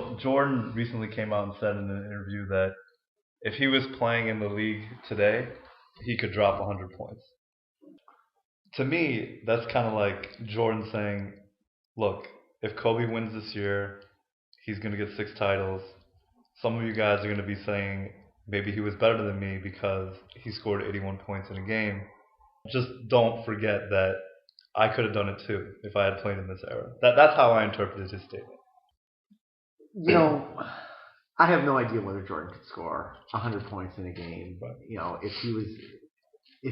So Jordan recently came out and said in an interview that if he was playing in the league today, he could drop 100 points. To me, that's kind of like Jordan saying, look, if Kobe wins this year, he's going to get 6 titles. Some of you guys are going to be saying maybe he was better than me because he scored 81 points in a game. Just don't forget that I could have done it too if I had played in this era. That's how I interpreted his statement. You know, I have no idea whether Jordan could score 100 points in a game. But, you know, if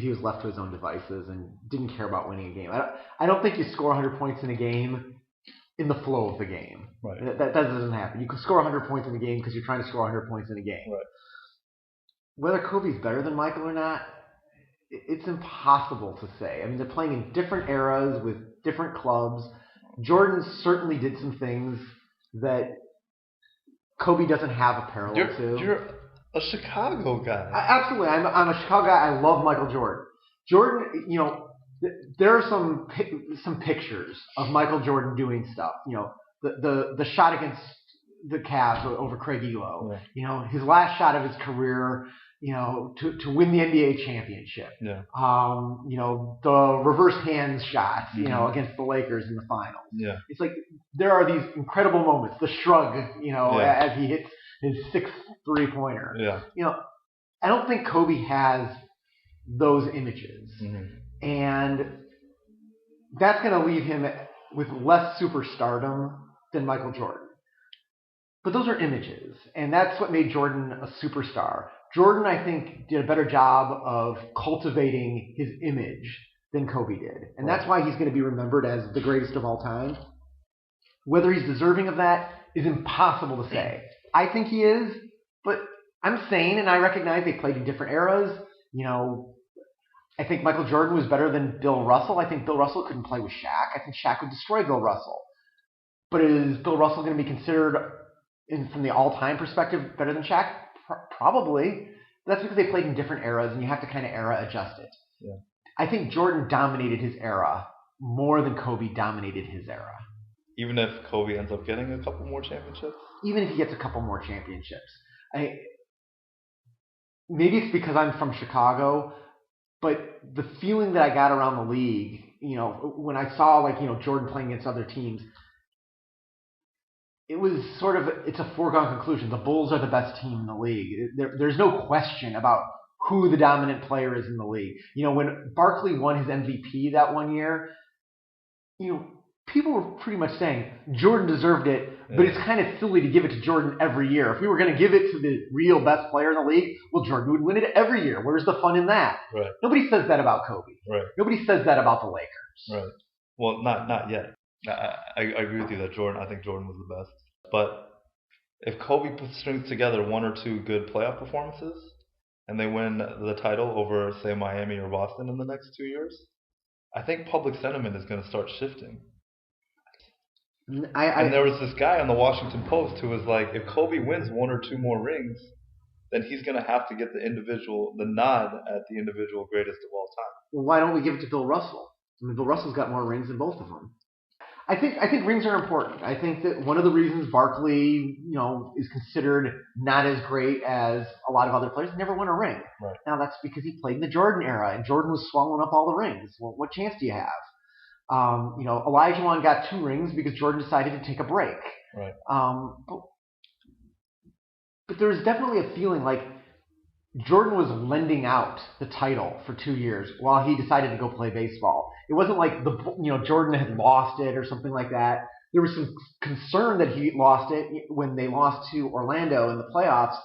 he was left to his own devices and didn't care about winning a game, I don't think you score 100 points in a game in the flow of the game. Right. That doesn't happen. You can score 100 points in a game because you're trying to score 100 points in a game. Right. Whether Kobe's better than Michael or not, it's impossible to say. I mean, they're playing in different eras with different clubs. Jordan certainly did some things that Kobe doesn't have a parallel to. You're a Chicago guy. Absolutely. I'm a Chicago guy. I love Michael Jordan. Jordan, you know, there are some pictures of Michael Jordan doing stuff. You know, the shot against the Cavs over Craig Elo. Yeah. You know, his last shot of his career, you know, to win the NBA championship. Yeah. You know, the reverse hands shots, you know, against the Lakers in the finals. Yeah. It's like there are these incredible moments. The shrug, you know, as he hits his 6th 3-pointer. Yeah. You know, I don't think Kobe has those images. Mm-hmm. And that's going to leave him with less superstardom than Michael Jordan. But those are images, and that's what made Jordan a superstar. Jordan, I think, did a better job of cultivating his image than Kobe did. And that's why he's going to be remembered as the greatest of all time. Whether he's deserving of that is impossible to say. I think he is, but I'm sane, and I recognize they played in different eras. You know, I think Michael Jordan was better than Bill Russell. I think Bill Russell couldn't play with Shaq. I think Shaq would destroy Bill Russell. But is Bill Russell going to be considered, from the all-time perspective, better than Shaq? Probably. That's because they played in different eras, and you have to kind of era adjust it. Yeah. I think Jordan dominated his era more than Kobe dominated his era. Even if Kobe ends up getting a couple more championships? Even if he gets a couple more championships. Maybe it's because I'm from Chicago, but the feeling that I got around the league, you know, when I saw, like, you know, Jordan playing against other teams, it was sort of, it's a foregone conclusion. The Bulls are the best team in the league. There's no question about who the dominant player is in the league. You know, when Barkley won his MVP that one year, you know, people were pretty much saying Jordan deserved it, but it's kind of silly to give it to Jordan every year. If we were going to give it to the real best player in the league, well, Jordan would win it every year. Where's the fun in that? Right. Nobody says that about Kobe. Right. Nobody says that about the Lakers. Right. Well, not yet. I agree with you that I think Jordan was the best. But if Kobe strings together 1 or 2 good playoff performances and they win the title over, say, Miami or Boston in the next 2 years, I think public sentiment is going to start shifting. And there was this guy on the Washington Post who was like, if Kobe wins 1 or 2 more rings, then he's going to have to get the nod at the individual greatest of all time. Well, why don't we give it to Bill Russell? I mean, Bill Russell's got more rings than both of them. I think rings are important. I think that one of the reasons Barkley, you know, is considered not as great as a lot of other players, he never won a ring. Right. Now that's because he played in the Jordan era, and Jordan was swallowing up all the rings. Well, what chance do you have? You know, Olajuwon got 2 rings because Jordan decided to take a break. Right. But there's definitely a feeling like Jordan was lending out the title for 2 years while he decided to go play baseball. It wasn't like Jordan had lost it or something like that. There was some concern that he lost it when they lost to Orlando in the playoffs,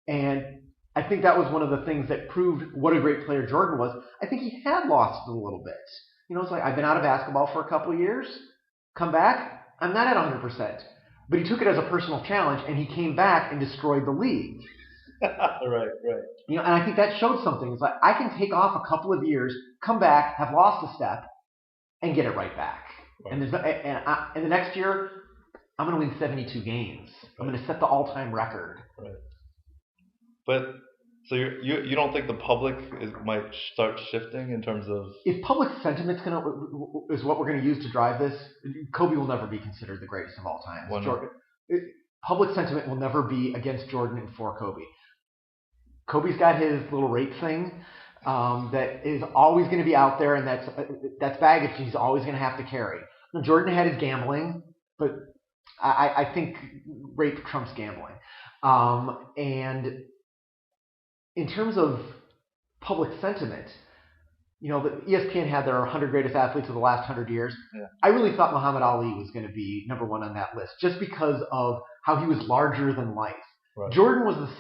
and I think that was one of the things that proved what a great player Jordan was. I think he had lost it a little bit. You know, it's like, I've been out of basketball for a couple of years, come back, I'm not at 100%. But he took it as a personal challenge, and he came back and destroyed the league. Right. You know, and I think that showed something. It's like, I can take off a couple of years, come back, have lost a step, and get it right back. Right. And the next year, I'm going to win 72 games. I'm going to set the all-time record. Right. But so you don't think the public might start shifting in terms of, if public sentiment is what we're going to use to drive this, Kobe will never be considered the greatest of all time. public sentiment will never be against Jordan and for Kobe. Kobe's got his little rape thing that is always going to be out there, and that's baggage he's always going to have to carry. Now, Jordan had his gambling, but I think rape trumps gambling. And in terms of public sentiment, the ESPN had their 100 greatest athletes of the last 100 years. Yeah. I really thought Muhammad Ali was going to be number one on that list just because of how he was larger than life. Right. Jordan was the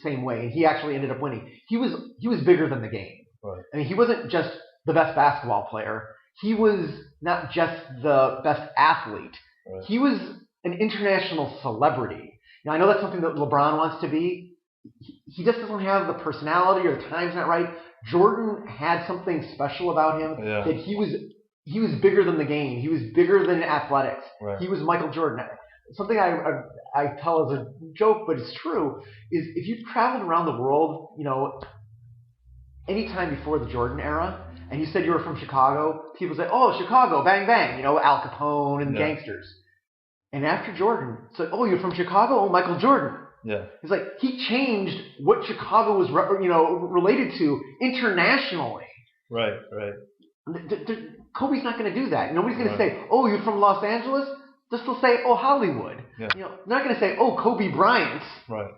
same way, and he actually ended up winning. He was bigger than the game. Right. I mean, he wasn't just the best basketball player. He was not just the best athlete. Right. He was an international celebrity. Now, I know that's something that LeBron wants to be. He just doesn't have the personality, or the time's not right. Jordan had something special about him that he was bigger than the game. He was bigger than athletics. Right. He was Michael Jordan. Something I tell as a joke, but it's true, is if you traveled around the world, anytime before the Jordan era, and you said you were from Chicago, people say, "Oh, Chicago, bang bang," Al Capone and the gangsters. And after Jordan, it's like, "Oh, you're from Chicago? Oh, Michael Jordan." Yeah. It's like he changed what Chicago was, related to internationally. Right. Kobe's not going to do that. Nobody's going to say, "Oh, you're from Los Angeles." They'll say, "Oh, Hollywood." Yeah. They're not going to say, "Oh, Kobe Bryant." Right.